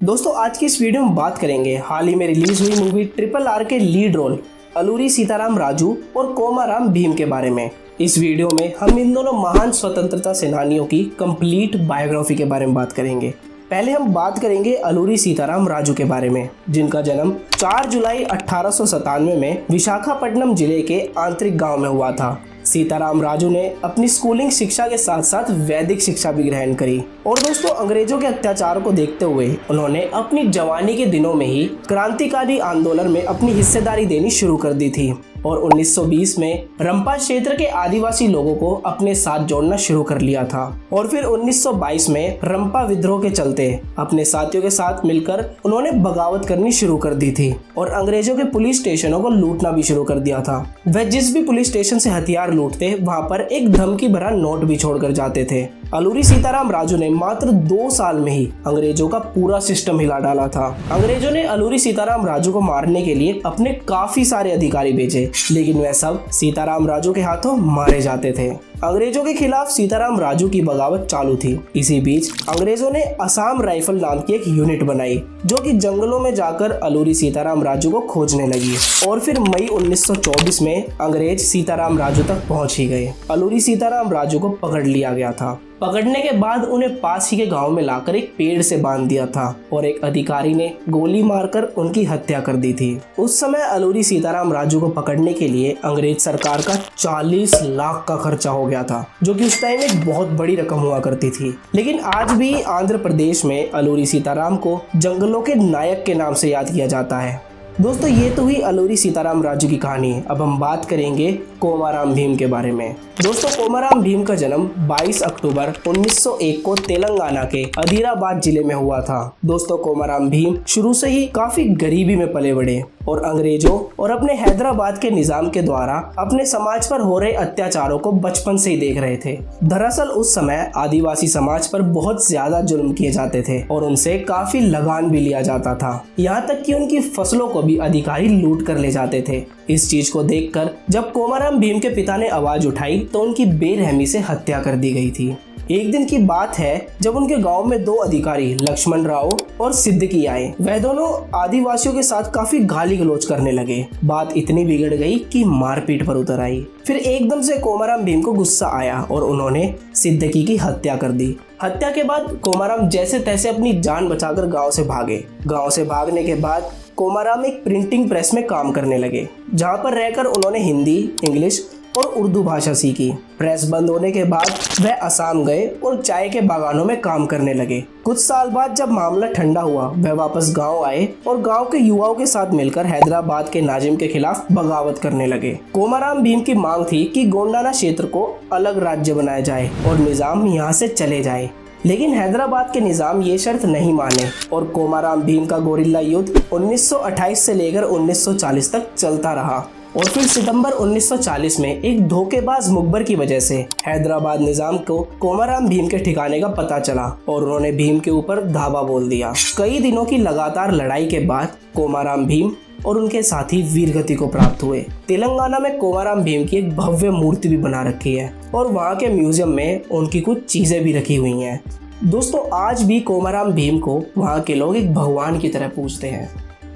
दोस्तों आज की इस वीडियो में बात करेंगे हाल ही में रिलीज हुई मूवी RRR के लीड रोल अलूरी सीताराम राजू और कोमाराम भीम के बारे में। इस वीडियो में हम इन दोनों महान स्वतंत्रता सेनानियों की कंप्लीट बायोग्राफी के बारे में बात करेंगे। पहले हम बात करेंगे अलूरी सीताराम राजू के बारे में, जिनका जन्म 4 जुलाई 1897 में विशाखापट्टनम जिले के आंतरिक गांव में हुआ था। सीताराम राजू ने अपनी स्कूलिंग शिक्षा के साथ साथ वैदिक शिक्षा भी ग्रहण करी और दोस्तों अंग्रेजों के अत्याचार को देखते हुए उन्होंने अपनी जवानी के दिनों में ही क्रांतिकारी आंदोलन में अपनी हिस्सेदारी देनी शुरू कर दी थी और 1920 में रंपा क्षेत्र के आदिवासी लोगों को अपने साथ जोड़ना शुरू कर लिया था और फिर 1922 में रंपा विद्रोह के चलते अपने साथियों के साथ मिलकर उन्होंने बगावत करनी शुरू कर दी थी और अंग्रेजों के पुलिस स्टेशनों को लूटना भी शुरू कर दिया था। वह जिस भी पुलिस स्टेशन से हथियार लूटते वहां पर एक धमकी भरा नोट भी छोड़कर जाते थे। अलूरी सीताराम राजू ने मात्र 2 साल में ही अंग्रेजों का पूरा सिस्टम हिला डाला था। अंग्रेजों ने अलूरी सीताराम राजू को मारने के लिए अपने काफी सारे अधिकारी भेजे, लेकिन वह सब सीताराम राजू के हाथों मारे जाते थे। अंग्रेजों के खिलाफ सीताराम राजू की बगावत चालू थी। इसी बीच अंग्रेजों ने असम राइफल नाम की एक यूनिट बनाई जो कि जंगलों में जाकर अलूरी सीताराम राजू को खोजने लगी और फिर मई 1924 में अंग्रेज सीताराम राजू तक पहुंच ही गए। अलूरी सीताराम राजू को पकड़ लिया गया था। पकड़ने के बाद उन्हें पास ही के गांव में लाकर एक पेड़ से बांध दिया था और एक अधिकारी ने गोली मारकर उनकी हत्या कर दी थी। उस समय अलूरी सीताराम राजू को पकड़ने के लिए अंग्रेज सरकार का 40 लाख का खर्चा हो गया था, जो कि उस टाइम एक बहुत बड़ी रकम हुआ करती थी। लेकिन आज भी आंध्र प्रदेश में अलूरी सीताराम को जंगलों के नायक के नाम से याद किया जाता है। दोस्तों ये तो हुई अलूरी सीताराम राजू की कहानी। अब हम बात करेंगे कोमाराम भीम के बारे में। दोस्तों कोमाराम भीम का जन्म 22 अक्टूबर 1901 को तेलंगाना के अदीराबाद जिले में हुआ था। दोस्तों कोमाराम भीम शुरू से ही काफी गरीबी में पले बढ़े और अंग्रेजों और अपने हैदराबाद के निजाम के द्वारा अपने समाज पर हो रहे अत्याचारों को बचपन से ही देख रहे थे। दरअसल उस समय आदिवासी समाज पर बहुत ज्यादा जुल्म किए जाते थे और उनसे काफी लगान भी लिया जाता था। यहाँ तक कि उनकी फसलों को भी अधिकारी लूट कर ले जाते थे। इस चीज को देखकर जब कोमाराम भीम के पिता ने आवाज उठाई तो उनकी बेरहमी से हत्या कर दी गई थी। एक दिन की बात है जब उनके गांव में 2 अधिकारी लक्ष्मण राव और सिद्दीकी आए। वह दोनों आदिवासियों के साथ काफी गाली गलौज करने लगे। बात इतनी बिगड़ गई कि मारपीट पर उतर आई। फिर एकदम से कोमाराम भीम को गुस्सा आया और उन्होंने सिद्दीकी की हत्या कर दी। हत्या के बाद कोमाराम जैसे तैसे अपनी जान बचाकर गाँव से भागे। गाँव से भागने के बाद कोमाराम एक प्रिंटिंग प्रेस में काम करने लगे, जहाँ पर रहकर उन्होंने हिंदी, इंग्लिश और उर्दू भाषा सीखी। प्रेस बंद होने के बाद वह असम गए और चाय के बागानों में काम करने लगे। कुछ साल बाद जब मामला ठंडा हुआ वह वापस गांव आए और गांव के युवाओं के साथ मिलकर हैदराबाद के नाजिम के खिलाफ बगावत करने लगे। कोमाराम भीम की मांग थी कि गोंडाना क्षेत्र को अलग राज्य बनाया जाए और निजाम यहाँ से चले जाए, लेकिन हैदराबाद के निजाम ये शर्त नहीं माने और कोमाराम भीम का गोरिल्ला युद्ध 1928 से लेकर 1940 तक चलता रहा और फिर सितंबर 1940 में एक धोखेबाज मुखबर की वजह से हैदराबाद निजाम को कोमाराम भीम के ठिकाने का पता चला और उन्होंने भीम के ऊपर धावा बोल दिया। कई दिनों की लगातार लड़ाई के बाद कोमाराम भीम और उनके साथी वीरगति को प्राप्त हुए। तेलंगाना में कोमाराम भीम की एक भव्य मूर्ति भी बना रखी है और वहाँ के म्यूजियम में उनकी कुछ चीजें भी रखी हुई हैं। दोस्तों आज भी कोमाराम भीम को वहाँ के लोग एक भगवान की तरह पूजते हैं।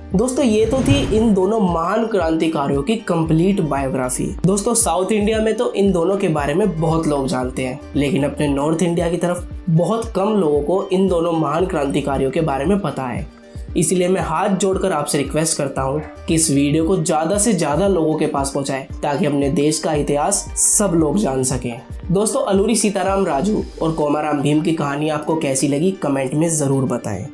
दोस्तों ये तो थी इन दोनों महान क्रांतिकारियों की कंप्लीट बायोग्राफी। दोस्तों साउथ इंडिया में तो इन दोनों के बारे में बहुत लोग जानते हैं, लेकिन अपने नॉर्थ इंडिया की तरफ बहुत कम लोगों को इन दोनों महान क्रांतिकारियों के बारे में पता है। इसलिए मैं हाथ जोड़कर आपसे रिक्वेस्ट करता हूँ कि इस वीडियो को ज़्यादा से ज़्यादा लोगों के पास पहुँचाएं ताकि अपने देश का इतिहास सब लोग जान सकें। दोस्तों अलूरी सीताराम राजू और कोमाराम भीम की कहानी आपको कैसी लगी कमेंट में ज़रूर बताएं।